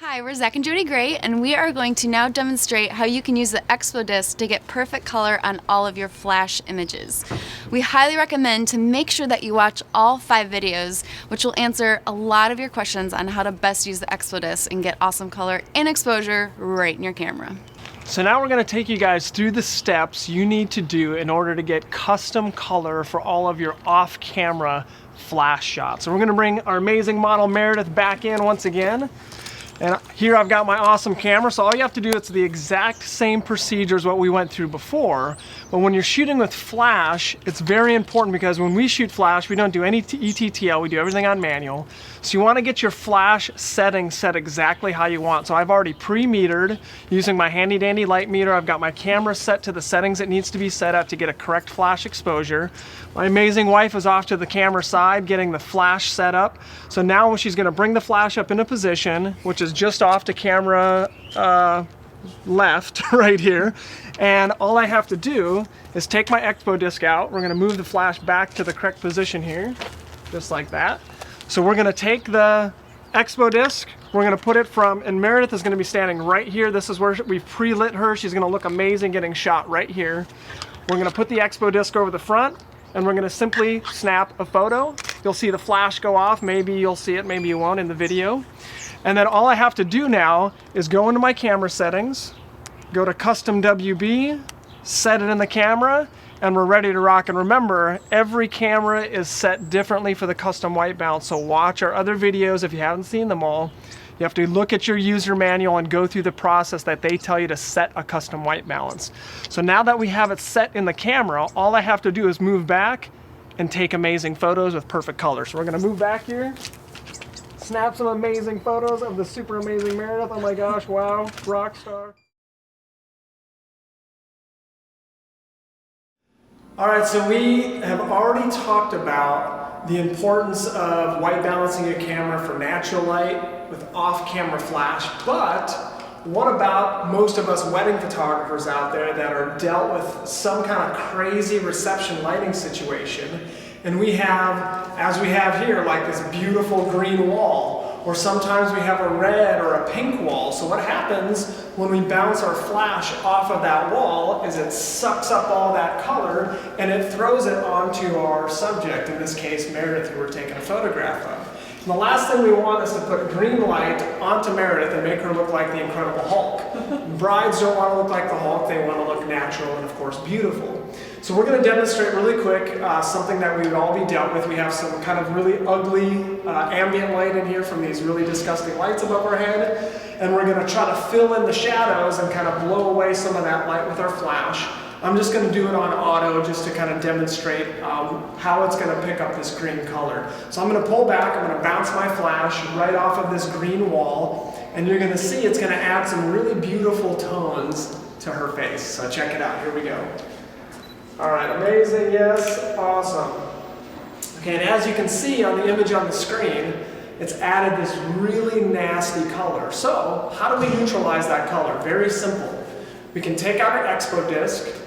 Hi, we're Zach and Jody Gray, and we are going to now demonstrate how you can use the ExpoDisc to get perfect color on all of your flash images. We highly recommend to make sure that you watch all 5 videos, which will answer a lot of your questions on how to best use the ExpoDisc and get awesome color and exposure right in your camera. So now we're going to take you guys through the steps you need to do in order to get custom color for all of your off-camera flash shots. So we're going to bring our amazing model Meredith back in once again. And here I've got my awesome camera, so all you have to do, it's the exact same procedure as what we went through before. But when you're shooting with flash, it's very important because when we shoot flash, we don't do any ETTL, we do everything on manual. So you want to get your flash settings set exactly how you want. So I've already pre-metered using my handy dandy light meter. I've got my camera set to the settings it needs to be set at to get a correct flash exposure. My amazing wife is off to the camera side getting the flash set up. So now she's going to bring the flash up into position, which is just off to camera left right here. And all I have to do is take my ExpoDisc out. We're going to move the flash back to the correct position here, just like that. So we're going to take the ExpoDisc, we're going to put it from, and Meredith is going to be standing right here. This is where we've pre-lit her. She's going to look amazing getting shot right here. We're going to put the ExpoDisc over the front, and we're going to simply snap a photo. You'll see the flash go off. Maybe you'll see it, maybe you won't in the video. And then all I have to do now is go into my camera settings, go to custom WB, set it in the camera, and we're ready to rock. And remember, every camera is set differently for the custom white balance. So watch our other videos if you haven't seen them all. You have to look at your user manual and go through the process that they tell you to set a custom white balance. So now that we have it set in the camera, all I have to do is move back and take amazing photos with perfect color. So we're gonna move back here, snap some amazing photos of the super amazing Meredith. Oh my gosh, wow, rock star. All right, so we have already talked about the importance of white balancing your camera for natural light with off-camera flash, but what about most of us wedding photographers out there that are dealt with some kind of crazy reception lighting situation, and we have, as we have here, like this beautiful green wall, or sometimes we have a red or a pink wall. So what happens when we bounce our flash off of that wall is it sucks up all that color and it throws it onto our subject, in this case Meredith, who we're taking a photograph of. And the last thing we want is to put green light onto Meredith and make her look like the Incredible Hulk. Brides don't want to look like the Hulk, they want to look natural and of course beautiful. So we're going to demonstrate really quick something that we would all be dealt with. We have some kind of really ugly ambient light in here from these really disgusting lights above our head, and we're going to try to fill in the shadows and kind of blow away some of that light with our flash. I'm just going to do it on auto just to kind of demonstrate how it's going to pick up this green color. So I'm going to pull back, I'm going to bounce my flash right off of this green wall, and you're going to see it's going to add some really beautiful tones to her face. So check it out, here we go. All right, amazing, yes, awesome. Okay, and as you can see on the image on the screen, it's added this really nasty color. So how do we neutralize that color? Very simple. We can take out our ExpoDisc.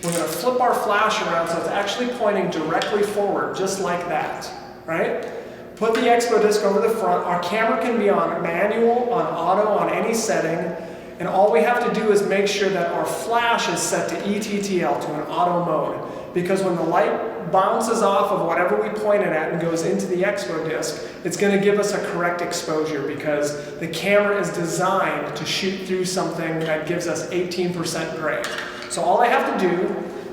We're going to flip our flash around so it's actually pointing directly forward, just like that, right? Put the ExpoDisc over the front. Our camera can be on manual, on auto, on any setting. And all we have to do is make sure that our flash is set to ETTL, to an auto mode. Because when the light bounces off of whatever we pointed at and goes into the ExpoDisc, it's going to give us a correct exposure because the camera is designed to shoot through something that gives us 18% gray. So all I have to do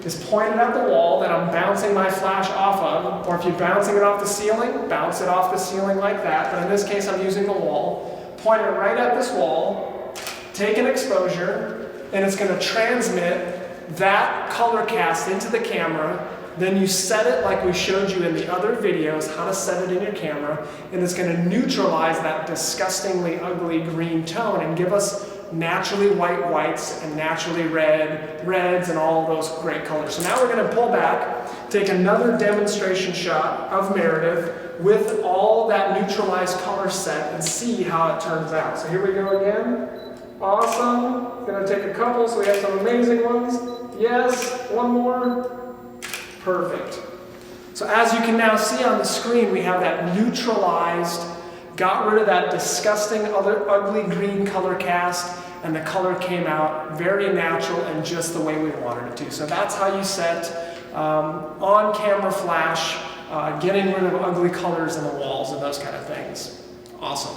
is point it at the wall that I'm bouncing my flash off of, or if you're bouncing it off the ceiling, bounce it off the ceiling like that. But in this case, I'm using the wall. Point it right at this wall. Take an exposure, and it's going to transmit that color cast into the camera. Then you set it like we showed you in the other videos, how to set it in your camera, and it's going to neutralize that disgustingly ugly green tone and give us naturally white whites and naturally reds and all those great colors. So now we're going to pull back, take another demonstration shot of Meredith with all that neutralized color set and see how it turns out. So here we go again. Awesome. Gonna take a couple so we have some amazing ones. Yes, one more. Perfect. So as you can now see on the screen, we have that neutralized got rid of that disgusting ugly green color cast, and the color came out very natural and just the way we wanted it to. So that's how you set on-camera flash, getting rid of ugly colors in the walls and those kind of things. Awesome.